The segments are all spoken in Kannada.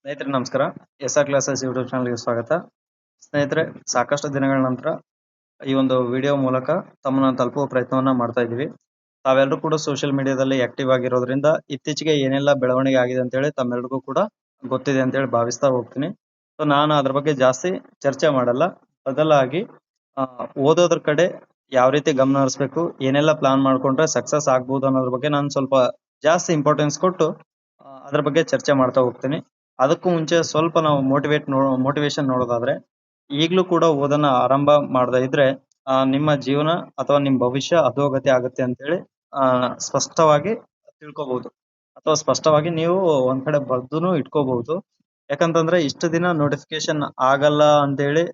ಸ್ನೇಹಿತರೆ ನಮಸ್ಕಾರ. ಎಸ್.ಆರ್ ಕ್ಲಾಸಸ್ ಯೂಟ್ಯೂಬ್ ಚಾನಲ್ಗೆ ಸ್ವಾಗತ. ಸ್ನೇಹಿತರೆ, ಸಾಕಷ್ಟು ದಿನಗಳ ನಂತರ ಈ ಒಂದು ವಿಡಿಯೋ ಮೂಲಕ ತಮ್ಮನ್ನ ತಲುಪುವ ಪ್ರಯತ್ನವನ್ನ ಮಾಡ್ತಾ ಇದ್ದೀವಿ. ತಾವೆಲ್ಲರೂ ಕೂಡ ಸೋಷಿಯಲ್ ಮೀಡಿಯಾದಲ್ಲಿ ಆಕ್ಟಿವ್ ಆಗಿರೋದ್ರಿಂದ ಇತ್ತೀಚೆಗೆ ಏನೆಲ್ಲ ಬೆಳವಣಿಗೆ ಆಗಿದೆ ಅಂತ ಹೇಳಿ ತಮ್ಮೆಲ್ಲರಿಗೂ ಕೂಡ ಗೊತ್ತಿದೆ ಅಂತ ಹೇಳಿ ಭಾವಿಸ್ತಾ ಹೋಗ್ತೀನಿ. ಸೊ ನಾನು ಅದ್ರ ಬಗ್ಗೆ ಜಾಸ್ತಿ ಚರ್ಚೆ ಮಾಡಲ್ಲ. ಬದಲಾಗಿ ಓದೋದ್ರ ಕಡೆ ಯಾವ ರೀತಿ ಗಮನ ಹರಿಸ್ಬೇಕು, ಏನೆಲ್ಲ ಪ್ಲಾನ್ ಮಾಡ್ಕೊಂಡ್ರೆ ಸಕ್ಸಸ್ ಆಗ್ಬೋದು ಅನ್ನೋದ್ರ ಬಗ್ಗೆ ನಾನು ಸ್ವಲ್ಪ ಜಾಸ್ತಿ ಇಂಪಾರ್ಟೆನ್ಸ್ ಕೊಟ್ಟು ಅದ್ರ ಬಗ್ಗೆ ಚರ್ಚೆ ಮಾಡ್ತಾ ಹೋಗ್ತೀನಿ. ಅದಕ್ಕೂ ಮುಂಚೆ ಸ್ವಲ್ಪ ನಾವು ಮೋಟಿವೇಶನ್ ನೋಡೋದಾದ್ರೆ, ಈಗಲೂ ಕೂಡ ಓದನ್ನ ಆರಂಭ ಮಾಡದೇ ಇದ್ರೆ ನಿಮ್ಮ ಜೀವನ ಅಥವಾ ನಿಮ್ಮ ಭವಿಷ್ಯ ಅಧೋಗತಿ ಆಗುತ್ತೆ ಅಂತೇಳಿ ಸ್ಪಷ್ಟವಾಗಿ ತಿಳ್ಕೊಬಹುದು, ಅಥವಾ ಸ್ಪಷ್ಟವಾಗಿ ನೀವು ಒಂದ್ ಕಡೆ ಬರ್ದುನು ಇಟ್ಕೋಬಹುದು. ಯಾಕಂತಂದ್ರೆ ಇಷ್ಟು ದಿನ ನೋಟಿಫಿಕೇಶನ್ ಆಗಲ್ಲ ಅಂತೇಳಿ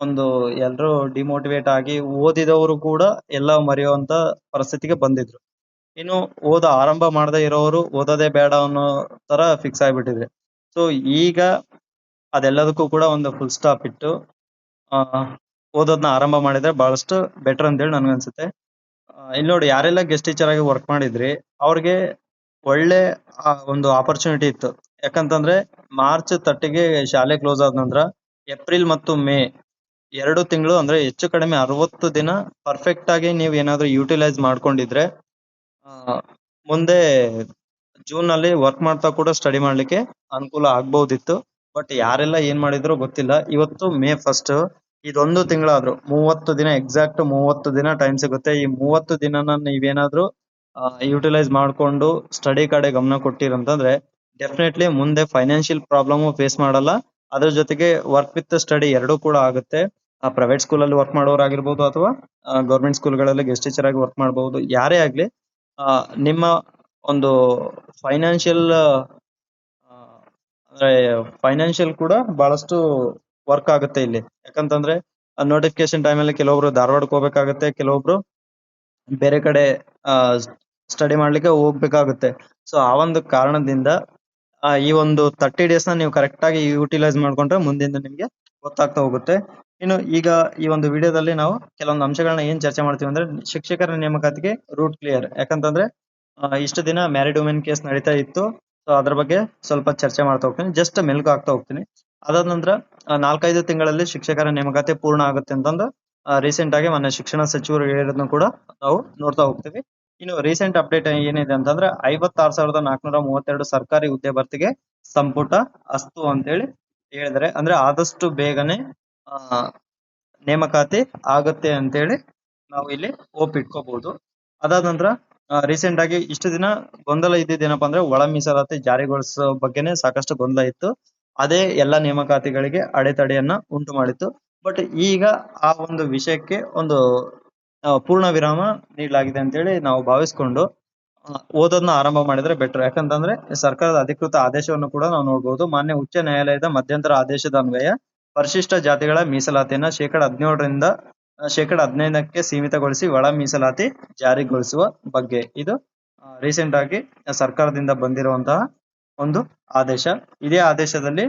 ಒಂದು ಎಲ್ರು ಡಿಮೋಟಿವೇಟ್ ಆಗಿ ಓದಿದವರು ಕೂಡ ಎಲ್ಲ ಮರೆಯುವಂತ ಪರಿಸ್ಥಿತಿಗೆ ಬಂದಿದ್ರು. ಇನ್ನು ಆರಂಭ ಮಾಡದೇ ಇರೋರು ಓದೋದೇ ಬೇಡ ಅನ್ನೋ ತರ ಫಿಕ್ಸ್ ಆಗ್ಬಿಟ್ಟಿದ್ರೆ. ಸೊ ಈಗ ಅದೆಲ್ಲದಕ್ಕೂ ಕೂಡ ಒಂದು ಫುಲ್ ಸ್ಟಾಪ್ ಇಟ್ಟು ಓದೋದನ್ನ ಆರಂಭ ಮಾಡಿದ್ರೆ ಬಹಳಷ್ಟು ಬೆಟರ್ ಅಂತೇಳಿ ನನ್ಗನ್ಸುತ್ತೆ. ಇಲ್ಲಿ ನೋಡಿ, ಯಾರೆಲ್ಲ ಗೆಸ್ಟ್ ಟೀಚರ್ ಆಗಿ ವರ್ಕ್ ಮಾಡಿದ್ರಿ ಅವ್ರಿಗೆ ಒಳ್ಳೆ ಒಂದು ಆಪರ್ಚುನಿಟಿ ಇತ್ತು. ಯಾಕಂತಂದ್ರೆ ಮಾರ್ಚ್ 30ಗೆ ಶಾಲೆ ಕ್ಲೋಸ್ ಆದ ನಂತರ ಏಪ್ರಿಲ್ ಮತ್ತು ಮೇ 2 ತಿಂಗಳು, ಅಂದ್ರೆ ಹೆಚ್ಚು ಕಡಿಮೆ 60 ದಿನ ಪರ್ಫೆಕ್ಟ್ ಆಗಿ ನೀವು ಏನಾದ್ರು ಯುಟಿಲೈಸ್ ಮಾಡ್ಕೊಂಡಿದ್ರೆ ಮುಂದೆ ಜೂನ್ ನಲ್ಲಿ ವರ್ಕ್ ಮಾಡ್ತಾ ಕೂಡ ಸ್ಟಡಿ ಮಾಡ್ಲಿಕ್ಕೆ ಅನುಕೂಲ ಆಗ್ಬಹುದಿತ್ತು. ಬಟ್ ಯಾರೆಲ್ಲ ಏನ್ ಮಾಡಿದ್ರು ಗೊತ್ತಿಲ್ಲ. ಇವತ್ತು ಮೇ 1, ಇದೊಂದು ತಿಂಗಳಾದ್ರು 30 ದಿನ, ಎಕ್ಸಾಕ್ಟ್ 30 ದಿನ ಟೈಮ್ ಸಿಗುತ್ತೆ. ಈ 30 ದಿನನ ನೀವೇನಾದ್ರೂ ಯುಟಿಲೈಸ್ ಮಾಡ್ಕೊಂಡು ಸ್ಟಡಿ ಕಡೆ ಗಮನ ಕೊಟ್ಟಿರಂತಂದ್ರೆ ಡೆಫಿನೆಟ್ಲಿ ಮುಂದೆ ಫೈನಾನ್ಷಿಯಲ್ ಪ್ರಾಬ್ಲಮ್ ಫೇಸ್ ಮಾಡಲ್ಲ. ಅದ್ರ ಜೊತೆಗೆ ವರ್ಕ್ ವಿತ್ ಸ್ಟಡಿ ಎರಡೂ ಕೂಡ ಆಗುತ್ತೆ. ಪ್ರೈವೇಟ್ ಸ್ಕೂಲ್ ಅಲ್ಲಿ ವರ್ಕ್ ಮಾಡೋರಾಗಿರ್ಬೋದು ಅಥವಾ ಗೌರ್ಮೆಂಟ್ ಸ್ಕೂಲ್ಗಳಲ್ಲಿ ಗೆಸ್ಟ್ ಟೀಚರ್ ಆಗಿ ವರ್ಕ್ ಮಾಡಬಹುದು. ಯಾರೇ ಆಗ್ಲಿ, ನಿಮ್ಮ ಒಂದು ಫೈನಾನ್ಷಿಯಲ್ ಕೂಡ ಬಹಳಷ್ಟು ವರ್ಕ್ ಆಗುತ್ತೆ ಇಲ್ಲಿ. ಯಾಕಂತಂದ್ರೆ ನೋಟಿಫಿಕೇಶನ್ ಟೈಮಲ್ಲಿ ಕೆಲವೊಬ್ರು ಧಾರವಾಡಕ್ಕೆ ಹೋಗ್ಬೇಕಾಗತ್ತೆ, ಕೆಲವೊಬ್ರು ಬೇರೆ ಕಡೆ ಸ್ಟಡಿ ಮಾಡ್ಲಿಕ್ಕೆ ಹೋಗ್ಬೇಕಾಗುತ್ತೆ. ಸೊ ಆ ಒಂದು ಕಾರಣದಿಂದ ಈ ಒಂದು 30 ಡೇಸ್ ನ ನೀವು ಕರೆಕ್ಟ್ ಆಗಿ ಯುಟಿಲೈಸ್ ಮಾಡ್ಕೊಂಡ್ರೆ ಮುಂದಿಂದ ನಿಮ್ಗೆ ಗೊತ್ತಾಗ್ತಾ ಹೋಗುತ್ತೆ. ಇನ್ನು ಈಗ ಈ ಒಂದು ವಿಡಿಯೋದಲ್ಲಿ ನಾವು ಕೆಲವೊಂದು ಅಂಶಗಳನ್ನ ಏನ್ ಚರ್ಚೆ ಮಾಡ್ತೀವಿ ಅಂದ್ರೆ, ಶಿಕ್ಷಕರ ನೇಮಕಾತಿಗೆ ರೂಟ್ ಕ್ಲಿಯರ್. ಯಾಕಂತಂದ್ರೆ ಇಷ್ಟು ದಿನ ಮ್ಯಾರಿಡ್ ವುಮೆನ್ ಕೇಸ್ ನಡೀತಾ ಇತ್ತು. ಸೊ ಅದ್ರ ಬಗ್ಗೆ ಸ್ವಲ್ಪ ಚರ್ಚೆ ಮಾಡ್ತಾ ಹೋಗ್ತೀನಿ, ಜಸ್ಟ್ ಮೆಲ್ಕು ಆಗ್ತಾ ಹೋಗ್ತೀನಿ. ಅದಾದ ನಂತರ 4-5 ತಿಂಗಳಲ್ಲಿ ಶಿಕ್ಷಕರ ನೇಮಕಾತಿ ಪೂರ್ಣ ಆಗುತ್ತೆ ಅಂತಂದು ರೀಸೆಂಟ್ ಆಗಿ ಮೊನ್ನೆ ಶಿಕ್ಷಣ ಸಚಿವರು ಹೇಳಿರೋದನ್ನ ಕೂಡ ನಾವು ನೋಡ್ತಾ ಹೋಗ್ತೀವಿ. ಇನ್ನು ರೀಸೆಂಟ್ ಅಪ್ಡೇಟ್ ಏನಿದೆ ಅಂತಂದ್ರೆ 56,432 ಸರ್ಕಾರಿ ಹುದ್ದೆ ಭರ್ತಿಗೆ ಸಂಪುಟ ಅಸ್ತು ಅಂತೇಳಿ ಹೇಳಿದ್ರೆ, ಅಂದ್ರೆ ಆದಷ್ಟು ಬೇಗನೆ ನೇಮಕಾತಿ ಆಗುತ್ತೆ ಅಂತೇಳಿ ನಾವು ಇಲ್ಲಿ ಹೋಪ್ ಇಟ್ಕೋಬಹುದು. ಅದಾದ ನಂತರ ರೀಸೆಂಟ್ ಆಗಿ ಇಷ್ಟು ದಿನ ಗೊಂದಲ ಇದ್ದಿದ್ದೇನಪ್ಪಾ ಅಂದ್ರೆ, ಒಳ ಮೀಸಲಾತಿ ಜಾರಿಗೊಳಿಸೋ ಬಗ್ಗೆನೆ ಸಾಕಷ್ಟು ಗೊಂದಲ ಇತ್ತು. ಅದೇ ಎಲ್ಲ ನೇಮಕಾತಿಗಳಿಗೆ ಅಡೆತಡೆಯನ್ನ ಉಂಟು ಮಾಡಿತ್ತು. ಬಟ್ ಈಗ ಆ ಒಂದು ವಿಷಯಕ್ಕೆ ಒಂದು ಪೂರ್ಣ ವಿರಾಮ ನೀಡಲಾಗಿದೆ ಅಂತೇಳಿ ನಾವು ಭಾವಿಸ್ಕೊಂಡು ಓದೋದನ್ನ ಆರಂಭ ಮಾಡಿದ್ರೆ ಬೆಟರ್. ಯಾಕಂತಂದ್ರೆ ಸರ್ಕಾರದ ಅಧಿಕೃತ ಆದೇಶವನ್ನು ಕೂಡ ನಾವು ನೋಡಬಹುದು. ಮಾನ್ಯ ಉಚ್ಚ ನ್ಯಾಯಾಲಯದ ಮಧ್ಯಂತರ ಆದೇಶದ ಅನ್ವಯ ಪರಿಶಿಷ್ಟ ಜಾತಿಗಳ ಮೀಸಲಾತಿಯನ್ನ 17% -15% ಸೀಮಿತಗೊಳಿಸಿ ಒಳ ಮೀಸಲಾತಿ ಜಾರಿಗೊಳಿಸುವ ಬಗ್ಗೆ ಇದು ರೀಸೆಂಟ್ ಆಗಿ ಸರ್ಕಾರದಿಂದ ಬಂದಿರುವಂತಹ ಒಂದು ಆದೇಶ. ಇದೇ ಆದೇಶದಲ್ಲಿ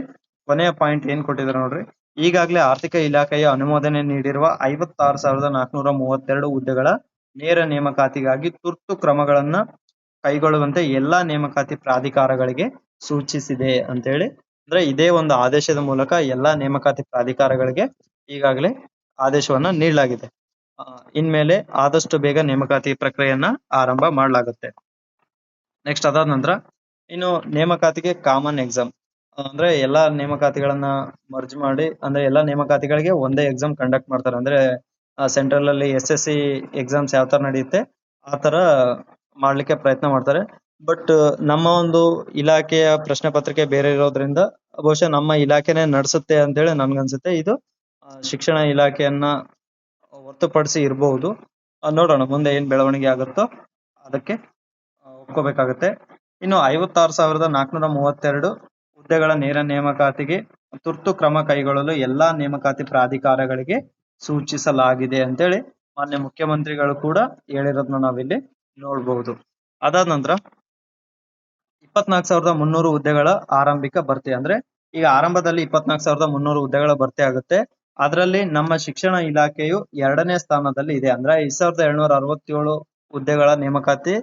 ಕೊನೆಯ ಪಾಯಿಂಟ್ ಏನ್ ಕೊಟ್ಟಿದ್ದಾರೆ ನೋಡ್ರಿ. ಈಗಾಗಲೇ ಆರ್ಥಿಕ ಇಲಾಖೆಯ ಅನುಮೋದನೆ ನೀಡಿರುವ 56,432 ಹುದ್ದೆಗಳ ನೇರ ನೇಮಕಾತಿಗಾಗಿ ತುರ್ತು ಕ್ರಮಗಳನ್ನ ಕೈಗೊಳ್ಳುವಂತೆ ಎಲ್ಲಾ ನೇಮಕಾತಿ ಪ್ರಾಧಿಕಾರಗಳಿಗೆ ಸೂಚಿಸಿದೆ ಅಂತೇಳಿ. ಅಂದ್ರೆ ಇದೇ ಒಂದು ಆದೇಶದ ಮೂಲಕ ಎಲ್ಲಾ ನೇಮಕಾತಿ ಪ್ರಾಧಿಕಾರಗಳಿಗೆ ಈಗಾಗಲೇ ಆದೇಶವನ್ನ ನೀಡಲಾಗಿದೆ. ಇನ್ಮೇಲೆ ಆದಷ್ಟು ಬೇಗ ನೇಮಕಾತಿ ಪ್ರಕ್ರಿಯೆಯನ್ನ ಆರಂಭ ಮಾಡಲಾಗುತ್ತೆ. ನೆಕ್ಸ್ಟ್ ಅದಾದ ನಂತರ ಇನ್ನು ನೇಮಕಾತಿಗೆ ಕಾಮನ್ ಎಕ್ಸಾಮ್, ಅಂದ್ರೆ ಎಲ್ಲಾ ನೇಮಕಾತಿಗಳನ್ನ ಮರ್ಜ್ ಮಾಡಿ, ಅಂದ್ರೆ ಎಲ್ಲಾ ನೇಮಕಾತಿಗಳಿಗೆ ಒಂದೇ ಎಕ್ಸಾಮ್ ಕಂಡಕ್ಟ್ ಮಾಡ್ತಾರೆ. ಅಂದ್ರೆ ಸೆಂಟ್ರಲ್ ಅಲ್ಲಿ SSC ಎಕ್ಸಾಮ್ಸ್ ಯಾವ ತರ ನಡೆಯುತ್ತೆ ಆ ತರ ಮಾಡ್ಲಿಕ್ಕೆ ಪ್ರಯತ್ನ ಮಾಡ್ತಾರೆ. ಬಟ್ ನಮ್ಮ ಒಂದು ಇಲಾಖೆಯ ಪ್ರಶ್ನೆ ಪತ್ರಿಕೆ ಬೇರೆ ಇರೋದ್ರಿಂದ ಬಹುಶಃ ನಮ್ಮ ಇಲಾಖೆನೆ ನಡೆಸುತ್ತೆ ಅಂತೇಳಿ ನನ್ಗನ್ಸುತ್ತೆ. ಇದು ಶಿಕ್ಷಣ ಇಲಾಖೆಯನ್ನ ಹೊರತುಪಡಿಸಿ ಇರಬಹುದು. ನೋಡೋಣ ಮುಂದೆ ಏನ್ ಬೆಳವಣಿಗೆ ಆಗುತ್ತೋ ಅದಕ್ಕೆ ಒಪ್ಕೋಬೇಕಾಗತ್ತೆ. ಇನ್ನು 56,432 ಹುದ್ದೆಗಳ ನೇರ ನೇಮಕಾತಿಗೆ ತುರ್ತು ಕ್ರಮ ಕೈಗೊಳ್ಳಲು ಎಲ್ಲಾ ನೇಮಕಾತಿ ಪ್ರಾಧಿಕಾರಗಳಿಗೆ ಸೂಚಿಸಲಾಗಿದೆ ಅಂತೇಳಿ ಮಾನ್ಯ ಮುಖ್ಯಮಂತ್ರಿಗಳು ಕೂಡ ಹೇಳಿರೋದನ್ನ ನಾವಿಲ್ಲಿ ನೋಡಬಹುದು. ಅದಾದ ನಂತರ 24,300 ಹುದ್ದೆಗಳ ಆರಂಭಿಕ ಭರ್ತಿ. ಅಂದ್ರೆ ಈಗ ಆರಂಭದಲ್ಲಿ 24,300 ಹುದ್ದೆಗಳ ಭರ್ತಿ ಆಗುತ್ತೆ. ಅದರಲ್ಲಿ ನಮ್ಮ ಶಿಕ್ಷಣ ಇಲಾಖೆಯು 2ನೇ ಸ್ಥಾನದಲ್ಲಿ ಇದೆ. ಅಂದ್ರೆ 5,767 ಹುದ್ದೆಗಳ ನೇಮಕಾತಿ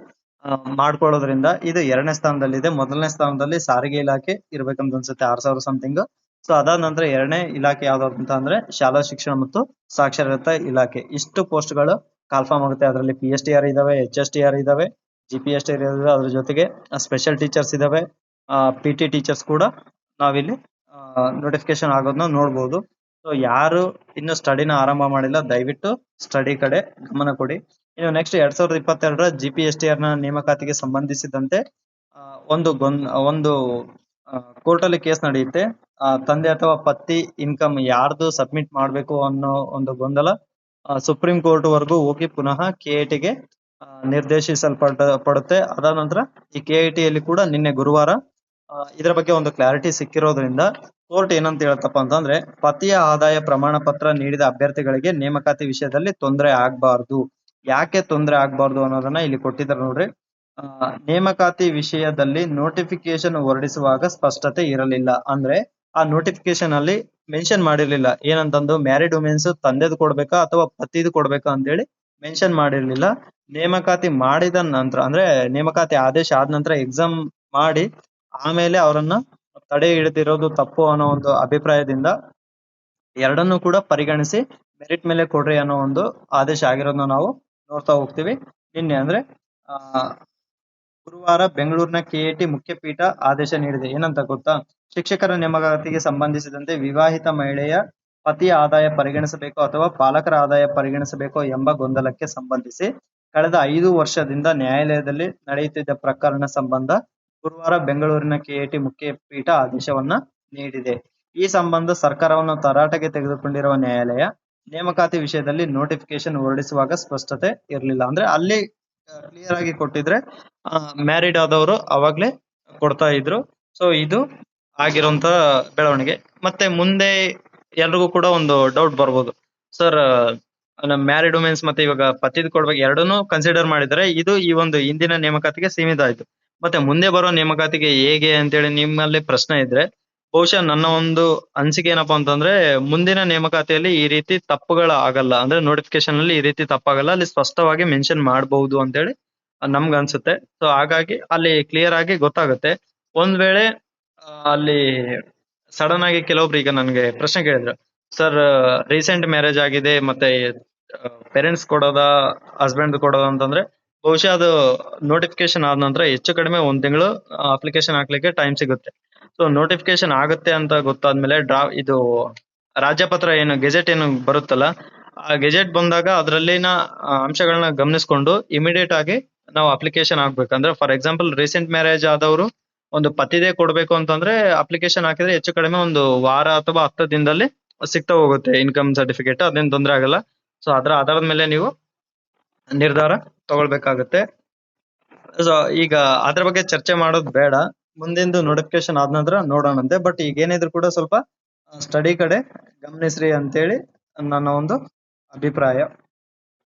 ಮಾಡ್ಕೊಳ್ಳೋದ್ರಿಂದ ಇದು 2ನೇ ಸ್ಥಾನದಲ್ಲಿದೆ. ಮೊದಲನೇ ಸ್ಥಾನದಲ್ಲಿ ಸಾರಿಗೆ ಇಲಾಖೆ ಇರ್ಬೇಕಂತ ಅನ್ಸುತ್ತೆ, 6,000 ಸಮಥಿಂಗ್. ಸೊ ಅದಾದ ನಂತರ 2ನೇ ಇಲಾಖೆ ಯಾವ್ದು ಅಂತ ಅಂದ್ರೆ ಶಾಲಾ ಶಿಕ್ಷಣ ಮತ್ತು ಸಾಕ್ಷರತಾ ಇಲಾಖೆ. ಇಷ್ಟು ಪೋಸ್ಟ್ಗಳು ಕಾಲ್ಫಾರ್ಮ್ ಆಗುತ್ತೆ. ಅದರಲ್ಲಿ PSTR ಇದಾವೆ, HSTR ಇದಾವೆ, GPSTR ಇದಾವೆ. ಅದ್ರ ಜೊತೆಗೆ ಸ್ಪೆಷಲ್ ಟೀಚರ್ಸ್ ಇದಾವೆ, PT ಟೀಚರ್ಸ್ ಕೂಡ ನಾವಿಲ್ಲಿ ನೋಟಿಫಿಕೇಶನ್ ಆಗೋದನ್ನ ನೋಡ್ಬೋದು. ಸೊ ಯಾರು ಇನ್ನು ಸ್ಟಡಿನ ಆರಂಭ ಮಾಡಿಲ್ಲ, ದಯವಿಟ್ಟು ಸ್ಟಡಿ ಕಡೆ ಗಮನ ಕೊಡಿ. ಇನ್ನು ನೆಕ್ಸ್ಟ್ 2022ರ GPSTR ನ ನೇಮಕಾತಿಗೆ ಸಂಬಂಧಿಸಿದಂತೆ ಒಂದು ಕೋರ್ಟ್ ಅಲ್ಲಿ ಕೇಸ್ ನಡೆಯುತ್ತೆ. ತಂದೆ ಅಥವಾ ಪತಿ ಇನ್ಕಮ್ ಯಾರ್ದು ಸಬ್ಮಿಟ್ ಮಾಡಬೇಕು ಅನ್ನೋ ಒಂದು ಗೊಂದಲ ಸುಪ್ರೀಂ ಕೋರ್ಟ್ ವರೆಗೂ ಹೋಗಿ ಪುನಃ KIT ಗೆ ಪಡುತ್ತೆ. ಅದಾದ ನಂತರ ಈ KIT ಯಲ್ಲಿ ಕೂಡ ನಿನ್ನೆ ಗುರುವಾರ ಇದರ ಬಗ್ಗೆ ಒಂದು ಕ್ಲಾರಿಟಿ ಸಿಕ್ಕಿರೋದ್ರಿಂದ ಕೋರ್ಟ್ ಏನಂತ ಹೇಳುತ್ತಪ್ಪ ಅಂತಂದ್ರೆ, ಪತಿಯ ಆದಾಯ ಪ್ರಮಾಣ ಪತ್ರ ನೀಡಿದ ಅಭ್ಯರ್ಥಿಗಳಿಗೆ ನೇಮಕಾತಿ ವಿಷಯದಲ್ಲಿ ತೊಂದರೆ ಆಗ್ಬಾರ್ದು. ಯಾಕೆ ತೊಂದರೆ ಆಗ್ಬಾರ್ದು ಅನ್ನೋದನ್ನ ಇಲ್ಲಿ ಕೊಟ್ಟಿದ್ದಾರೆ ನೋಡ್ರಿ. ನೇಮಕಾತಿ ವಿಷಯದಲ್ಲಿ ನೋಟಿಫಿಕೇಶನ್ ಹೊರಡಿಸುವಾಗ ಸ್ಪಷ್ಟತೆ ಇರಲಿಲ್ಲ. ಅಂದ್ರೆ ಆ ನೋಟಿಫಿಕೇಶನ್ ಅಲ್ಲಿ ಮೆನ್ಷನ್ ಮಾಡಿರ್ಲಿಲ್ಲ ಏನಂತಂದು, ಮ್ಯಾರಿಡ್ ವುಮೆನ್ಸ್ ತಂದೆದು ಕೊಡ್ಬೇಕಾ ಅಥವಾ ಪತಿದು ಕೊಡ್ಬೇಕಾ ಅಂತೇಳಿ ಮೆನ್ಷನ್ ಮಾಡಿರ್ಲಿಲ್ಲ. ನೇಮಕಾತಿ ಮಾಡಿದ ನಂತರ, ಅಂದ್ರೆ ನೇಮಕಾತಿ ಆದೇಶ ಆದ ನಂತರ ಎಕ್ಸಾಮ್ ಮಾಡಿ ಆಮೇಲೆ ಅವರನ್ನ ತಡೆ ಹಿಡಿದಿರೋದು ತಪ್ಪು ಅನ್ನೋ ಒಂದು ಅಭಿಪ್ರಾಯದಿಂದ ಎರಡನ್ನೂ ಕೂಡ ಪರಿಗಣಿಸಿ ಮೆರಿಟ್ ಮೇಲೆ ಕೊಡ್ರಿ ಅನ್ನೋ ಒಂದು ಆದೇಶ ಆಗಿರೋದನ್ನ ನಾವು ನೋಡ್ತಾ ಹೋಗ್ತೀವಿ. ನಿನ್ನೆ ಅಂದ್ರೆ ಗುರುವಾರ ಬೆಂಗಳೂರಿನ KIT ಮುಖ್ಯ ಪೀಠ ಆದೇಶ ನೀಡಿದೆ. ಏನಂತ ಗೊತ್ತಾ? ಶಿಕ್ಷಕರ ನೇಮಕಾತಿಗೆ ಸಂಬಂಧಿಸಿದಂತೆ ವಿವಾಹಿತ ಮಹಿಳೆಯ ಪತಿಯ ಆದಾಯ ಪರಿಗಣಿಸಬೇಕೋ ಅಥವಾ ಪಾಲಕರ ಆದಾಯ ಪರಿಗಣಿಸಬೇಕೋ ಎಂಬ ಗೊಂದಲಕ್ಕೆ ಸಂಬಂಧಿಸಿ ಕಳೆದ 5 ವರ್ಷದಿಂದ ನ್ಯಾಯಾಲಯದಲ್ಲಿ ನಡೆಯುತ್ತಿದ್ದ ಪ್ರಕರಣ ಸಂಬಂಧ ಗುರುವಾರ ಬೆಂಗಳೂರಿನ KIT ಮುಖ್ಯ ಪೀಠ ಆದೇಶವನ್ನ ನೀಡಿದೆ. ಈ ಸಂಬಂಧ ಸರ್ಕಾರವನ್ನು ತರಾಟೆಗೆ ತೆಗೆದುಕೊಂಡಿರುವ ನ್ಯಾಯಾಲಯ ನೇಮಕಾತಿ ವಿಷಯದಲ್ಲಿ ನೋಟಿಫಿಕೇಶನ್ ಹೊರಡಿಸುವಾಗ ಸ್ಪಷ್ಟತೆ ಇರಲಿಲ್ಲ. ಅಂದ್ರೆ ಅಲ್ಲಿ ಕ್ಲಿಯರ್ ಆಗಿ ಕೊಟ್ಟಿದ್ರೆ ಮ್ಯಾರಿಡ್ ಆದವರು ಅವಾಗ್ಲೇ ಕೊಡ್ತಾ ಇದ್ರು. ಸೊ ಇದು ಆಗಿರುವಂತ ಬೆಳವಣಿಗೆ. ಮತ್ತೆ ಮುಂದೆ ಎಲ್ರಿಗೂ ಕೂಡ ಒಂದು ಡೌಟ್ ಬರ್ಬೋದು, ಸರ್ ಮ್ಯಾರಿಡ್ ವುಮೆನ್ಸ್ ಮತ್ತೆ ಇವಾಗ ಪತಿದ್ ಕೊಡ್ಬೇಕು, ಎರಡನ್ನೂ ಕನ್ಸಿಡರ್ ಮಾಡಿದ್ರೆ ಇದು ಈ ಒಂದು ಇಂದಿನ ನೇಮಕಾತಿಗೆ ಸೀಮಿತ ಆಯ್ತು. ಮತ್ತೆ ಮುಂದೆ ಬರೋ ನೇಮಕಾತಿಗೆ ಹೇಗೆ ಅಂತೇಳಿ ನಿಮ್ಮಲ್ಲಿ ಪ್ರಶ್ನೆ ಇದ್ರೆ, ಬಹುಶಃ ನನ್ನ ಒಂದು ಅನಿಸಿಕೆ ಏನಪ್ಪಾ ಅಂತಂದ್ರೆ, ಮುಂದಿನ ನೇಮಕಾತಿಯಲ್ಲಿ ಈ ರೀತಿ ತಪ್ಪುಗಳು ಆಗಲ್ಲ. ಅಂದ್ರೆ ನೋಟಿಫಿಕೇಶನ್ ಅಲ್ಲಿ ಈ ರೀತಿ ತಪ್ಪಾಗಲ್ಲ, ಅಲ್ಲಿ ಸ್ಪಷ್ಟವಾಗಿ ಮೆನ್ಷನ್ ಮಾಡಬಹುದು ಅಂತೇಳಿ ನಮ್ಗೆ ಅನ್ಸುತ್ತೆ. ಸೊ ಹಾಗಾಗಿ ಅಲ್ಲಿ ಕ್ಲಿಯರ್ ಆಗಿ ಗೊತ್ತಾಗುತ್ತೆ. ಒಂದ್ ವೇಳೆ ಅಲ್ಲಿ ಸಡನ್ ಆಗಿ ಕೆಲವೊಬ್ರು ಈಗ ನನ್ಗೆ ಪ್ರಶ್ನೆ ಕೇಳಿದ್ರು, ಸರ್ ರೀಸೆಂಟ್ ಮ್ಯಾರೇಜ್ ಆಗಿದೆ ಮತ್ತೆ ಪೇರೆಂಟ್ಸ್ ಕೊಡೋದ ಹಸ್ಬೆಂಡ್ ಕೊಡೋದ ಅಂತಂದ್ರೆ, ಬಹುಶಃ ಅದು ನೋಟಿಫಿಕೇಶನ್ ಆದ ನಂತರ ಹೆಚ್ಚು ಕಡಿಮೆ 1 ತಿಂಗಳು ಅಪ್ಲಿಕೇಶನ್ ಹಾಕ್ಲಿಕ್ಕೆ ಟೈಮ್ ಸಿಗುತ್ತೆ. ಸೊ ನೋಟಿಫಿಕೇಶನ್ ಆಗುತ್ತೆ ಅಂತ ಗೊತ್ತಾದ್ಮೇಲೆ ಇದು ರಾಜ್ಯಪತ್ರ ಏನು ಗೆಜೆಟ್ ಏನು ಬರುತ್ತಲ್ಲ, ಆ ಗೆಜೆಟ್ ಬಂದಾಗ ಅದರಲ್ಲಿನ ಅಂಶಗಳನ್ನ ಗಮನಿಸ್ಕೊಂಡು ಇಮಿಡಿಯೇಟ್ ಆಗಿ ನಾವು ಅಪ್ಲಿಕೇಶನ್ ಹಾಕ್ಬೇಕಂದ್ರೆ, ಫಾರ್ ಎಕ್ಸಾಂಪಲ್ ರೀಸೆಂಟ್ ಮ್ಯಾರೇಜ್ ಆದವರು ಒಂದು ಪತಿದೇ ಕೊಡ್ಬೇಕು ಅಂತಂದ್ರೆ ಅಪ್ಲಿಕೇಶನ್ ಹಾಕಿದ್ರೆ ಹೆಚ್ಚು ಕಡಿಮೆ 1 ವಾರ ಅಥವಾ 10 ದಿನದಲ್ಲಿ ಸಿಗ್ತಾ ಹೋಗುತ್ತೆ ಇನ್ಕಮ್ ಸರ್ಟಿಫಿಕೇಟ್. ಅದೇನ್ ತೊಂದರೆ ಆಗಲ್ಲ. ಸೊ ಅದರ ಆಧಾರದ ಮೇಲೆ ನೀವು ನಿರ್ಧಾರ ತಗೊಳ್ಬೇಕಾಗುತ್ತೆ. ಸೊ ಈಗ ಅದ್ರ ಬಗ್ಗೆ ಚರ್ಚೆ ಮಾಡೋದು ಬೇಡ, ಮುಂದಿಂದು ನೋಟಿಫಿಕೇಶನ್ ಆದ ನಂತರ ನೋಡೋಣಂತೆ. ಬಟ್ ಈಗ ಏನಿದ್ರು ಕೂಡ ಸ್ವಲ್ಪ ಸ್ಟಡಿ ಕಡೆ ಗಮನಿಸ್ರಿ ಅಂತೇಳಿ ನನ್ನ ಒಂದು ಅಭಿಪ್ರಾಯ.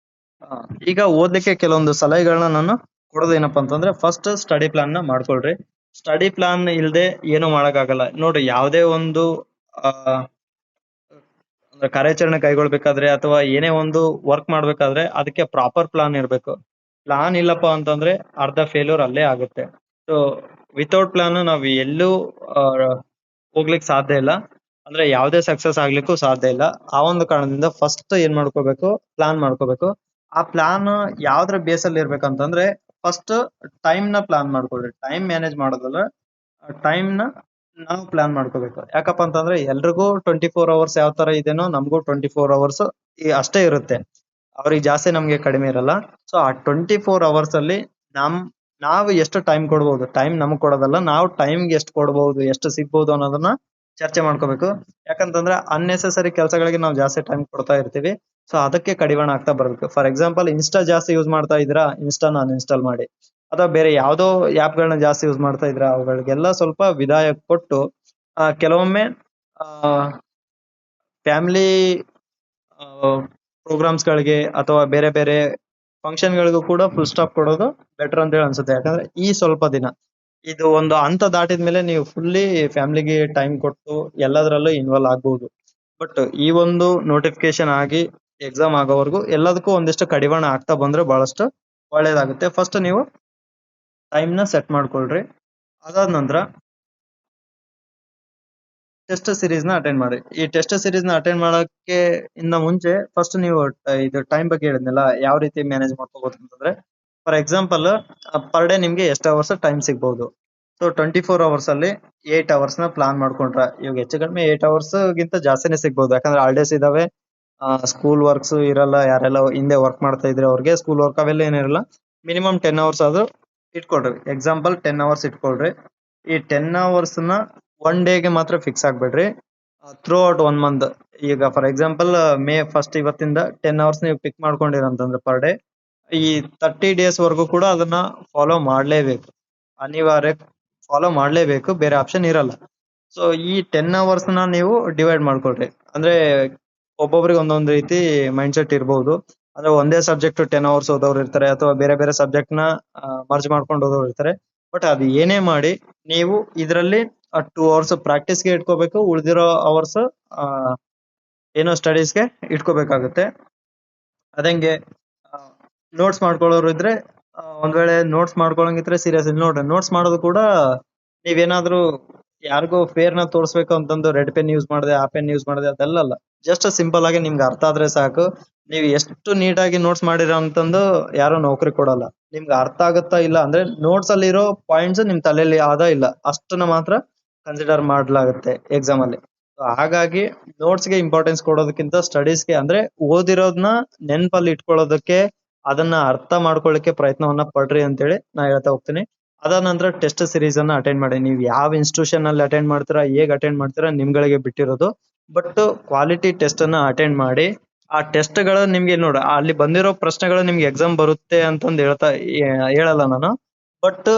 ಈಗ ಓದ್ಲಿಕ್ಕೆ ಕೆಲವೊಂದು ಸಲಹೆಗಳನ್ನ ನಾನು ಕೊಡೋದೇನಪ್ಪ ಅಂತಂದ್ರೆ, ಫಸ್ಟ್ ಸ್ಟಡಿ ಪ್ಲಾನ್ ನ ಮಾಡ್ಕೊಳ್ರಿ. ಸ್ಟಡಿ ಪ್ಲಾನ್ ಇಲ್ದೆ ಏನು ಮಾಡಕ್ಕಾಗಲ್ಲ ನೋಡ್ರಿ. ಯಾವುದೇ ಒಂದು ಕಾರ್ಯಾಚರಣೆ ಕೈಗೊಳ್ಬೇಕಾದ್ರೆ ಅಥವಾ ಏನೇ ಒಂದು ವರ್ಕ್ ಮಾಡ್ಬೇಕಾದ್ರೆ ಅದಕ್ಕೆ ಪ್ರಾಪರ್ ಪ್ಲಾನ್ ಇರ್ಬೇಕು. ಪ್ಲಾನ್ ಇಲ್ಲಪ್ಪ ಅಂತಂದ್ರೆ ಅರ್ಧ ಫೇಲ್ಯೂರ್ ಅಲ್ಲೇ ಆಗುತ್ತೆ. ಸೊ ವಿತೌಟ್ ಪ್ಲಾನ್ ನಾವ್ ಎಲ್ಲೂ ಹೋಗ್ಲಿಕ್ಕೆ ಸಾಧ್ಯ ಇಲ್ಲ, ಅಂದ್ರೆ ಯಾವುದೇ ಸಕ್ಸಸ್ ಆಗ್ಲಿಕ್ಕೂ ಸಾಧ್ಯ ಇಲ್ಲ. ಆ ಒಂದು ಕಾರಣದಿಂದ ಫಸ್ಟ್ ಏನ್ ಮಾಡ್ಕೋಬೇಕು, ಪ್ಲಾನ್ ಮಾಡ್ಕೋಬೇಕು. ಆ ಪ್ಲಾನ್ ಯಾವ್ದ್ರ ಬೇಸಲ್ಲಿ ಇರ್ಬೇಕಂತಂದ್ರೆ, ಫಸ್ಟ್ ಟೈಮ್ ನ ಪ್ಲಾನ್ ಮಾಡ್ಕೊಳ್ರಿ. ಟೈಮ್ ಮ್ಯಾನೇಜ್ ಮಾಡೋದಲ್ಲ, ಟೈಮ್ ನ ನಾವು ಪ್ಲಾನ್ ಮಾಡ್ಕೋಬೇಕು. ಯಾಕಪ್ಪ ಅಂತಂದ್ರೆ ಎಲ್ರಿಗೂ 24 ಅವರ್ಸ್ ಯಾವ ತರ ಇದೆನೋ ನಮಗೂ 24 ಅವರ್ಸ್ ಅಷ್ಟೇ ಇರುತ್ತೆ. ಅವ್ರಿಗೆ ಜಾಸ್ತಿ ನಮ್ಗೆ ಕಡಿಮೆ ಇರಲ್ಲ. ಸೊ ಆ 24 ಅವರ್ಸ್ ಅಲ್ಲಿ ನಾವು ಎಷ್ಟು ಟೈಮ್ ಕೊಡ್ಬೋದು, ಟೈಮ್ ನಮಗ್ ಕೊಡೋದಲ್ಲ, ನಾವು ಟೈಮ್ಗೆ ಎಷ್ಟು ಕೊಡ್ಬೋದು, ಎಷ್ಟು ಸಿಗ್ಬೋದು ಅನ್ನೋದನ್ನ ಚರ್ಚೆ ಮಾಡ್ಕೋಬೇಕು. ಯಾಕಂತಂದ್ರೆ ಅನ್ನೆಸೆಸರಿ ಕೆಲಸಗಳಿಗೆ ನಾವು ಜಾಸ್ತಿ ಟೈಮ್ ಕೊಡ್ತಾ ಇರ್ತೀವಿ. ಸೊ ಅದಕ್ಕೆ ಕಡಿವಾಣ ಆಗ್ತಾ ಬರ್ಬೇಕು. ಫಾರ್ ಎಕ್ಸಾಂಪಲ್ ಇನ್ಸ್ಟಾ ಜಾಸ್ತಿ ಯೂಸ್ ಮಾಡ್ತಾ ಇದ್ದೀರಾ, ಇನ್ಸ್ಟಾನ ಅನ್ಇನ್ಸ್ಟಾಲ್ ಮಾಡಿ. ಅಥವಾ ಬೇರೆ ಯಾವ್ದೋ ಆಪ್ ಗಳನ್ನ ಜಾಸ್ತಿ ಯೂಸ್ ಮಾಡ್ತಾ ಇದ್ರ, ಅವುಗಳಿಗೆಲ್ಲ ಸ್ವಲ್ಪ ವಿದಾಯ ಕೊಟ್ಟು ಕೆಲವೊಮ್ಮೆ ಫ್ಯಾಮಿಲಿ ಪ್ರೋಗ್ರಾಮ್ಸ್ ಗಳಿಗೆ ಅಥವಾ ಬೇರೆ ಬೇರೆ ಫಂಕ್ಷನ್ ಗಳಿಗೂ ಕೂಡ ಫುಲ್ ಸ್ಟಾಪ್ ಕೊಡೋದು ಬೆಟರ್ ಅಂತ ಹೇಳಿ ಅನ್ಸುತ್ತೆ. ಯಾಕಂದ್ರೆ ಈ ಸ್ವಲ್ಪ ದಿನ ಇದು ಒಂದು ಹಂತ ದಾಟಿದ್ಮೇಲೆ ನೀವು ಫುಲ್ಲಿ ಫ್ಯಾಮಿಲಿಗೆ ಟೈಮ್ ಕೊಟ್ಟು ಎಲ್ಲದರಲ್ಲೂ ಇನ್ವಾಲ್ವ್ ಆಗ್ಬಹುದು. ಬಟ್ ಈ ಒಂದು ನೋಟಿಫಿಕೇಶನ್ ಆಗಿ ಎಕ್ಸಾಮ್ ಆಗೋವರೆಗೂ ಎಲ್ಲದಕ್ಕೂ ಒಂದಿಷ್ಟು ಕಡಿವಾಣ ಆಗ್ತಾ ಬಂದ್ರೆ ಬಹಳಷ್ಟು ಒಳ್ಳೇದಾಗುತ್ತೆ. ಫಸ್ಟ್ ನೀವು ಟೈಮ್ನ ಸೆಟ್ ಮಾಡ್ಕೊಳ್ರಿ. ಅದಾದ ನಂತರ ಟೆಸ್ಟ್ ಸೀರೀಸ್ ನ ಅಟೆಂಡ್ ಮಾಡಿ. ಈ ಟೆಸ್ಟ್ ಸೀರೀಸ್ ನ ಅಟೆಂಡ್ ಮಾಡಕ್ಕೆ ಇನ್ನ ಮುಂಚೆ ಫಸ್ಟ್ ನೀವು ಇದು ಟೈಮ್ ಬಗ್ಗೆ ಹೇಳಿದ್ನಲ್ಲ, ಯಾವ ರೀತಿ ಮ್ಯಾನೇಜ್ ಮಾಡ್ಕೋಬಹುದು ಅಂತಂದ್ರೆ, ಫಾರ್ ಎಕ್ಸಾಂಪಲ್ ಪರ್ ಡೇ ನಿಮ್ಗೆ ಎಷ್ಟು ಅವರ್ಸ್ ಟೈಮ್ ಸಿಗ್ಬಹುದು. ಸೊ 24 hours ಅಲ್ಲಿ 8 hours ನ ಪ್ಲಾನ್ ಮಾಡ್ಕೊಂಡ್ರ, ಇವಾಗ ಹೆಚ್ಚು ಕಡಿಮೆ 8 hours ಗಿಂತ ಜಾಸ್ತಿನೇ ಸಿಗ್ಬಹುದು. ಯಾಕಂದ್ರೆ ಹಾಲಿಡೇಸ್ ಇದಾವೆ, ಸ್ಕೂಲ್ ವರ್ಕ್ಸ್ ಇರಲ್ಲ. ಯಾರೆಲ್ಲ ಹಿಂದೆ ವರ್ಕ್ ಮಾಡ್ತಾ ಇದ್ರೆ ಅವ್ರಿಗೆ ಸ್ಕೂಲ್ ವರ್ಕ್ ಅವೆಲ್ಲ ಏನಿರಲ್ಲ. ಮಿನಿಮಮ್ 10 hours ಆದ್ರೂ ಇಟ್ಕೊಳ್ರಿ. Example 10 hours ಇಟ್ಕೊಳ್ರಿ. ಈ 10 hours ನ ಒನ್ ಡೇಗೆ ಮಾತ್ರ ಫಿಕ್ಸ್ ಆಗ್ಬೇಡ್ರಿ. ಥ್ರೂ ಔಟ್ 1 month, ಈಗ ಫಾರ್ ಎಕ್ಸಾಂಪಲ್ May 1st ಇವತ್ತಿಂದ 10 hours ನೀವು ಪಿಕ್ ಮಾಡ್ಕೊಂಡಿರಂತಂದ್ರೆ ಪರ್ ಡೇ, ಈ 30 days ವರೆಗೂ ಕೂಡ ಅದನ್ನ ಫಾಲೋ ಮಾಡ್ಲೇಬೇಕು. ಅನಿವಾರ್ಯ ಫಾಲೋ ಮಾಡ್ಲೇಬೇಕು, ಬೇರೆ ಆಪ್ಷನ್ ಇರಲ್ಲ. ಸೊ ಈ 10 hours ನ ನೀವು ಡಿವೈಡ್ ಮಾಡ್ಕೊಳ್ರಿ. ಅಂದ್ರೆ ಒಬ್ಬೊಬ್ರಿಗೆ ಒಂದೊಂದು ರೀತಿ ಮೈಂಡ್ ಸೆಟ್ ಇರಬಹುದು. ಅಂದ್ರೆ ಒಂದೇ ಸಬ್ಜೆಕ್ಟ್ 10 hours ಓದೋರು ಇರ್ತಾರೆ, ಅಥವಾ ಬೇರೆ ಬೇರೆ ಸಬ್ಜೆಕ್ಟ್ ನ ಮರ್ಜ್ ಮಾಡ್ಕೊಂಡು ಓದೋರು ಇರ್ತಾರೆ. ಬಟ್ ಅದು ಏನೇ ಮಾಡಿ ನೀವು ಇದರಲ್ಲಿ 2 hours ಪ್ರಾಕ್ಟೀಸ್ಗೆ ಇಟ್ಕೋಬೇಕು, ಉಳಿದಿರೋ ಅವರ್ಸ್ ಏನೋ ಸ್ಟಡೀಸ್ಗೆ ಇಟ್ಕೋಬೇಕಾಗುತ್ತೆ. ಅದಂಗೆ ನೋಟ್ಸ್ ಮಾಡ್ಕೊಳ್ಳೋರು ಇದ್ರೆ, ಒಂದ್ ವೇಳೆ ನೋಟ್ಸ್ ಮಾಡ್ಕೊಳಂಗಿದ್ರೆ ಸೀರಿಯಸ್ ನೋಡ್ರಿ. ನೋಟ್ಸ್ ಮಾಡೋದು ಕೂಡ ನೀವೇನಾದ್ರೂ ಯಾರಿಗೋ ಫೇರ್ ನ ತೋರಿಸ್ಬೇಕು ಅಂತಂದು ರೆಡ್ ಪೆನ್ ಯೂಸ್ ಮಾಡಿದೆ, ಆ ಪೆನ್ ಯೂಸ್ ಮಾಡಿದೆ ಅದೆಲ್ಲ ಜಸ್ಟ್ ಸಿಂಪಲ್ ಆಗಿ ನಿಮ್ಗೆ ಅರ್ಥ ಆದ್ರೆ ಸಾಕು. ನೀವು ಎಷ್ಟು ನೀಟಾಗಿ ನೋಟ್ಸ್ ಮಾಡಿರೋ ಅಂತಂದು ಯಾರು ನೌಕರಿ ಕೊಡಲ್ಲ. ನಿಮ್ಗೆ ಅರ್ಥ ಆಗುತ್ತಾ ಇಲ್ಲ ಅಂದ್ರೆ ನೋಟ್ಸ್ ಅಲ್ಲಿ ಇರೋ ಪಾಯಿಂಟ್ಸ್ ನಿಮ್ ತಲೆಯಲ್ಲಿ ಆದ ಇಲ್ಲ ಅಷ್ಟನ್ನ ಮಾತ್ರ ಕನ್ಸಿಡರ್ ಮಾಡ್ಲಾಗುತ್ತೆ ಎಕ್ಸಾಮ್ ಅಲ್ಲಿ. ಹಾಗಾಗಿ ನೋಟ್ಸ್ ಗೆ ಇಂಪಾರ್ಟೆನ್ಸ್ ಕೊಡೋದಕ್ಕಿಂತ ಸ್ಟಡೀಸ್ಗೆ, ಅಂದ್ರೆ ಓದಿರೋದನ್ನ ನೆನಪಲ್ಲಿ ಇಟ್ಕೊಳ್ಳೋದಕ್ಕೆ, ಅದನ್ನ ಅರ್ಥ ಮಾಡ್ಕೊಳ್ಳಿಕ್ಕೆ ಪ್ರಯತ್ನವನ್ನ ಪಡ್ರಿ ಅಂತೇಳಿ ನಾ ಹೇಳ್ತಾ ಹೋಗ್ತೀನಿ. ಅದಾದ ನಂತರ ಟೆಸ್ಟ್ ಸೀರೀಸ್ ಅನ್ನ ಅಟೆಂಡ್ ಮಾಡಿ. ನೀವು ಯಾವ ಇನ್ಸ್ಟಿಟ್ಯೂಷನ್ ಅಲ್ಲಿ ಅಟೆಂಡ್ ಮಾಡ್ತೀರಾ, ಹೇಗ್ ಅಟೆಂಡ್ ಮಾಡ್ತೀರಾ ನಿಮ್ಗಳಿಗೆ ಬಿಟ್ಟಿರೋದು. ಬಟ್ ಕ್ವಾಲಿಟಿ ಟೆಸ್ಟ್ ಅನ್ನ ಅಟೆಂಡ್ ಮಾಡಿ. ಆ ಟೆಸ್ಟ್ ಗಳು ನಿಮ್ಗೆ ನೋಡ, ಅಲ್ಲಿ ಬಂದಿರೋ ಪ್ರಶ್ನೆಗಳು ನಿಮ್ಗೆ ಎಕ್ಸಾಮ್ ಬರುತ್ತೆ ಅಂತಂದು ಹೇಳಲ್ಲ ನಾನು. ಬಟ್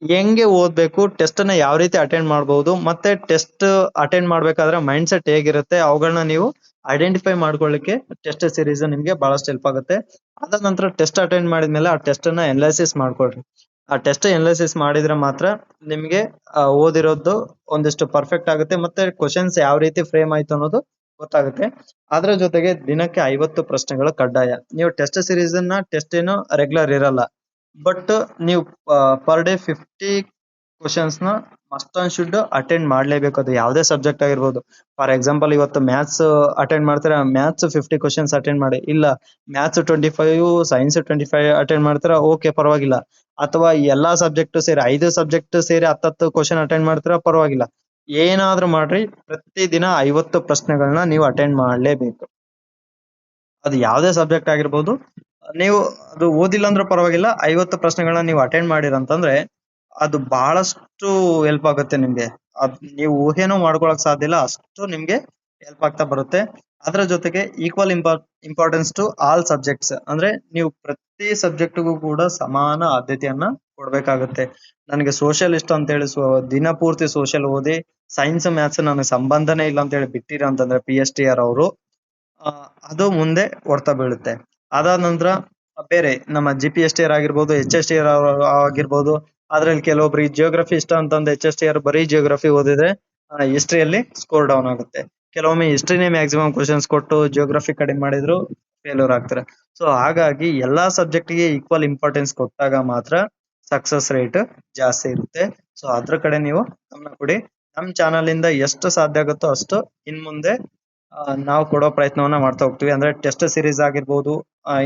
ಹೆಂಗೆ ಓದ್ಬೇಕು, ಟೆಸ್ಟ್ ಅನ್ನ ಯಾವ ರೀತಿ ಅಟೆಂಡ್ ಮಾಡಬಹುದು, ಮತ್ತೆ ಟೆಸ್ಟ್ ಅಟೆಂಡ್ ಮಾಡ್ಬೇಕಾದ್ರೆ ಮೈಂಡ್ ಸೆಟ್ ಹೇಗಿರುತ್ತೆ, ಅವುಗಳನ್ನ ನೀವು ಐಡೆಂಟಿಫೈ ಮಾಡ್ಕೊಳ್ಳಿಕ್ಕೆ ಟೆಸ್ಟ್ ಸೀರೀಸ್ ನಿಮ್ಗೆ ಬಹಳಷ್ಟು ಹೆಲ್ಪ್ ಆಗುತ್ತೆ. ಅದಾದ ನಂತರ ಟೆಸ್ಟ್ ಅಟೆಂಡ್ ಮಾಡಿದ್ಮೇಲೆ ಆ ಟೆಸ್ಟ್ ಅನ್ನ ಅನಲೈಸಿಸ್ ಮಾಡ್ಕೊಳ್ರಿ. ಆ ಟೆಸ್ಟ್ ಅನಲೈಸಿಸ್ ಮಾಡಿದ್ರೆ ಮಾತ್ರ ನಿಮ್ಗೆ ಓದಿರೋದು ಒಂದಿಷ್ಟು ಪರ್ಫೆಕ್ಟ್ ಆಗುತ್ತೆ, ಮತ್ತೆ ಕ್ವಶನ್ಸ್ ಯಾವ ರೀತಿ ಫ್ರೇಮ್ ಆಯ್ತು ಅನ್ನೋದು ಗೊತ್ತಾಗುತ್ತೆ. ಅದ್ರ ಜೊತೆಗೆ ದಿನಕ್ಕೆ 50 ಪ್ರಶ್ನೆಗಳು ಕಡ್ಡಾಯ. ನೀವು ಟೆಸ್ಟ್ ಸೀರೀಸ್ ಟೆಸ್ಟ್ ಏನು ರೆಗ್ಯುಲರ್ ಇರಲ್ಲ, ಬಟ್ ನೀವು ಪರ್ ಡೇ 50 ಕ್ವಶನ್ಸ್ ನ ಮಸ್ಟ್ ಅಂಡ್ ಶುಡ್ ಅಟೆಂಡ್ ಮಾಡ್ಲೇಬೇಕು. ಅದು ಯಾವುದೇ ಸಬ್ಜೆಕ್ಟ್ ಆಗಿರ್ಬೋದು. ಫಾರ್ ಎಕ್ಸಾಂಪಲ್ ಇವತ್ತು ಮ್ಯಾಥ್ಸ್ ಅಟೆಂಡ್ ಮಾಡ್ತೀರಾ, ಮ್ಯಾಥ್ಸ್ 50 ಕ್ವಶನ್ಸ್ ಅಟೆಂಡ್ ಮಾಡಿ. ಇಲ್ಲ ಮ್ಯಾಥ್ಸ್ 25, ಸೈನ್ಸ್ 25 ಅಟೆಂಡ್ ಮಾಡ್ತೀರಾ, ಓಕೆ ಪರವಾಗಿಲ್ಲ. ಅಥವಾ ಎಲ್ಲಾ ಸಬ್ಜೆಕ್ಟ್ ಸೇರಿ 5 ಸಬ್ಜೆಕ್ಟ್ ಸೇರಿ 10 ಕ್ವಶನ್ ಅಟೆಂಡ್ ಮಾಡ್ತೀರಾ, ಪರವಾಗಿಲ್ಲ. ಏನಾದ್ರೂ ಮಾಡ್ರಿ, ಪ್ರತಿದಿನ 50 ಪ್ರಶ್ನೆಗಳನ್ನ ನೀವು ಅಟೆಂಡ್ ಮಾಡ್ಲೇಬೇಕು. ಅದು ಯಾವುದೇ ಸಬ್ಜೆಕ್ಟ್ ಆಗಿರ್ಬೋದು. ನೀವು ಅದು ಓದಿಲ್ಲ ಅಂದ್ರೆ ಪರವಾಗಿಲ್ಲ, 50 ಪ್ರಶ್ನೆಗಳನ್ನ ನೀವು ಅಟೆಂಡ್ ಮಾಡಿರಂತಂದ್ರೆ ಅದು ಬಹಳಷ್ಟು ಹೆಲ್ಪ್ ಆಗುತ್ತೆ ನಿಮ್ಗೆ. ಅದ್ ನೀವು ಊಹೆನೂ ಮಾಡ್ಕೊಳಕ್ ಸಾಧ್ಯ ಇಲ್ಲ, ಅಷ್ಟು ನಿಮ್ಗೆ ಹೆಲ್ಪ್ ಆಗ್ತಾ ಬರುತ್ತೆ. ಅದರ ಜೊತೆಗೆ equal importance to all subjects, ಅಂದ್ರೆ ನೀವು ಪ್ರತಿ ಸಬ್ಜೆಕ್ಟ್ಗೂ ಕೂಡ ಸಮಾನ ಆದ್ಯತೆಯನ್ನ ಕೊಡ್ಬೇಕಾಗುತ್ತೆ. ನನಗೆ ಸೋಷಿಯಲ್ ಇಷ್ಟ ಅಂತ ಹೇಳಿ ದಿನ ಪೂರ್ತಿ ಸೋಷಿಯಲ್ ಓದಿ ಸೈನ್ಸ್ ಮ್ಯಾಥ್ಸ್ ನನಗೆ ಸಂಬಂಧನೇ ಇಲ್ಲ ಅಂತ ಹೇಳಿ ಬಿಟ್ಟಿರ ಅಂತಂದ್ರೆ PSTR ಅವರು, ಅದು ಮುಂದೆ ಹೊಡ್ತಾ ಬೀಳುತ್ತೆ. ಅದಾದ ನಂತರ ಬೇರೆ ನಮ್ಮ GPSTR ಆಗಿರ್ಬೋದು, HSTR ಆಗಿರ್ಬೋದು. ಅದ್ರಲ್ಲಿ ಕೆಲವೊಬ್ರು ಜಿಯೋಗ್ರಫಿ ಇಷ್ಟ ಅಂತಂದು HSTR ಬರೀ ಜಿಯೋಗ್ರಫಿ ಓದಿದ್ರೆ ಹಿಸ್ಟ್ರಿಯಲ್ಲಿ ಸ್ಕೋರ್ ಡೌನ್ ಆಗುತ್ತೆ. ಕೆಲವೊಮ್ಮೆ ಹಿಸ್ಟ್ರಿನೇ ಮ್ಯಾಕ್ಸಿಮಮ್ ಕ್ವಶನ್ಸ್ ಕೊಟ್ಟು ಜಿಯೋಗ್ರಫಿ ಕಡಿಮೆ ಮಾಡಿದ್ರು ಫೇಲ್ಯೂರ್ ಆಗ್ತಾರೆ. ಸೊ ಹಾಗಾಗಿ ಎಲ್ಲಾ ಸಬ್ಜೆಕ್ಟ್ ಗೆ ಈಕ್ವಲ್ ಇಂಪಾರ್ಟೆನ್ಸ್ ಕೊಟ್ಟಾಗ ಮಾತ್ರ ಸಕ್ಸಸ್ ರೇಟ್ ಜಾಸ್ತಿ ಇರುತ್ತೆ. ಸೊ ಅದ್ರ ಕಡೆ ನೀವು ಗಮನ ಕೊಡಿ. ನಮ್ ಚಾನಲ್ ಇಂದ ಎಷ್ಟು ಸಾಧ್ಯ ಆಗುತ್ತೋ ಅಷ್ಟು ಇನ್ ಮುಂದೆ ನಾವು ಕೊಡೋ ಪ್ರಯತ್ನವನ್ನ ಮಾಡ್ತಾ ಹೋಗ್ತೀವಿ. ಅಂದ್ರೆ ಟೆಸ್ಟ್ ಸೀರೀಸ್ ಆಗಿರ್ಬೋದು,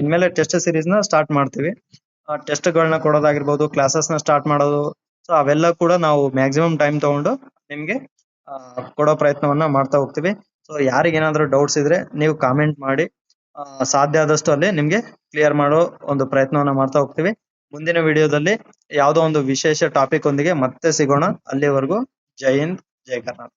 ಇನ್ಮೇಲೆ ಟೆಸ್ಟ್ ಸೀರೀಸ್ ನ ಸ್ಟಾರ್ಟ್ ಮಾಡ್ತೀವಿ. ಟೆಸ್ಟ್ ಗಳನ್ನ ಕೊಡೋದಾಗಿರ್ಬೋದು, ಕ್ಲಾಸಸ್ ನ ಸ್ಟಾರ್ಟ್ ಮಾಡೋದು. ಸೊ ಅವೆಲ್ಲ ಕೂಡ ನಾವು ಮ್ಯಾಕ್ಸಿಮಮ್ ಟೈಮ್ ತಗೊಂಡು ನಿಮ್ಗೆ ಕೊಡೋ ಪ್ರಯತ್ನವನ್ನ ಮಾಡ್ತಾ ಹೋಗ್ತೀವಿ. ಸೊ ಯಾರಿಗೇನಾದ್ರೂ ಡೌಟ್ಸ್ ಇದ್ರೆ ನೀವು ಕಾಮೆಂಟ್ ಮಾಡಿ, ಸಾಧ್ಯ ಆದಷ್ಟು ಅಲ್ಲಿ ನಿಮ್ಗೆ ಕ್ಲಿಯರ್ ಮಾಡೋ ಒಂದು ಪ್ರಯತ್ನವನ್ನ ಮಾಡ್ತಾ ಹೋಗ್ತೀವಿ. ಮುಂದಿನ ವಿಡಿಯೋದಲ್ಲಿ ಯಾವುದೋ ಒಂದು ವಿಶೇಷ ಟಾಪಿಕ್ ಒಂದಿಗೆ ಮತ್ತೆ ಸಿಗೋಣ. ಅಲ್ಲಿವರೆಗೂ ಜೈ ಹಿಂದ್, ಜೈ ಕರ್ನಾಟಕ.